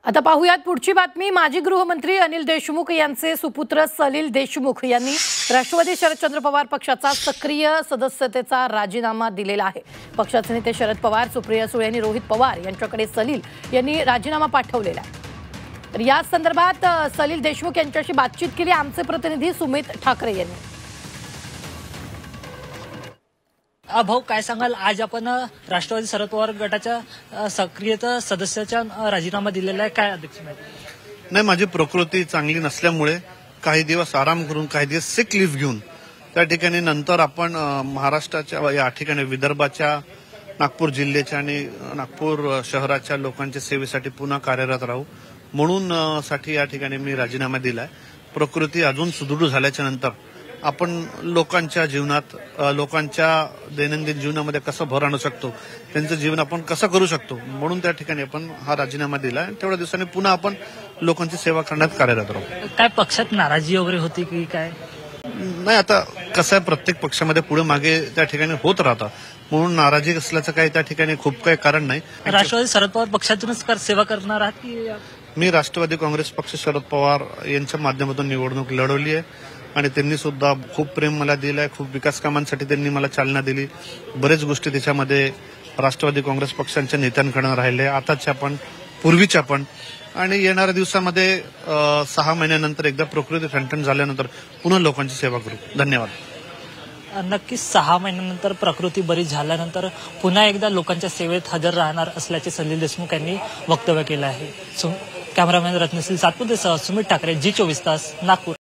आता पाहूयात पुढची बातमी। माजी गृहमंत्री अनिल देशमुख यांचे सुपुत्र सलील देशमुख यांनी राष्ट्रवादी शरदचंद्र पवार पक्षाचा सक्रिय सदस्यतेचा राजीनामा दिलेला आहे। पक्षाचे नेते शरद पवार, सुप्रिया सुळे आणि रोहित पवार यांच्याकडे सलील यांनी राजीनामा पाठवलेला आहे। तर या संदर्भात सलील देशमुख यांच्याशी बातचीत केली आमचे प्रतिनिधी सुमित ठाकरे यांनी। भाऊ, काय सांगाल, आज आपण राष्ट्रवादी शरद पवार गटाच्या सक्रिय सदस्याचा राजीनामा दिलेला आहे, काय अध्यक्ष? नाही, माझी प्रकृती चांगली नसल्यामुळे काही दिवस आराम करून काही दिवस सिक लीव्ह घेऊन त्या ठिकाणी नंतर आपण महाराष्ट्राच्या या ठिकाणी विदर्भाच्या, नागपूर जिल्ह्याच्या आणि नागपूर शहराच्या लोकांच्या सेवेसाठी पुन्हा कार्यरत राहू म्हणून साठी या ठिकाणी मी राजीनामा दिलाय। प्रकृती अजून सुदृढ झाल्याच्या नंतर आपण लोकांच्या जीवनात, लोकांच्या दैनंदिन जीवनामध्ये कसं भर आणू शकतो, त्यांचं जीवन आपण कसं करू शकतो म्हणून त्या ठिकाणी आपण हा राजीनामा दिला। तेवढ्या दिवसांनी पुन्हा आपण लोकांची सेवा करण्यात कार्यरत राहू। काय पक्षात नाराजी वगैरे होती की काय? नाही, आता कसं आहे, प्रत्येक पक्षामध्ये पुढे मागे त्या ठिकाणी होत राहतं म्हणून नाराजी असल्याचं काही त्या ठिकाणी खूप काही कारण नाही। राष्ट्रवादी शरद पवार पक्षातूनच सेवा करणार आहात की? मी राष्ट्रवादी काँग्रेस पक्ष शरद पवार यांच्या माध्यमातून निवडणूक लढवली आहे आणि त्यांनी सुद्धा खूप प्रेम मला दिलंय, खूप विकास कामांसाठी त्यांनी मला चालना दिली। बरेच गोष्टी त्याच्यामध्ये राष्ट्रवादी काँग्रेस पक्षांच्या नेत्यांकडून राहिले, आताच्या पण, पूर्वीच्या पण, आणि येणाऱ्या दिवसामध्ये 6 महिन्यानंतर एकदा प्रकृती ठणठण झाल्यानंतर पुन्हा लोकांची सेवा करू। धन्यवाद। नक्कीच 6 महिन्यानंतर प्रकृती बरी झाल्यानंतर पुन्हा एकदा लोकांच्या सेवेत हजर राहणार असल्याचे सलील देशमुख यांनी वक्तव्य केलं आहे। कॅमेरामॅन रत्नशील सातपुतेसह सुमित ठाकरे, जी 24 तास, नागपूर।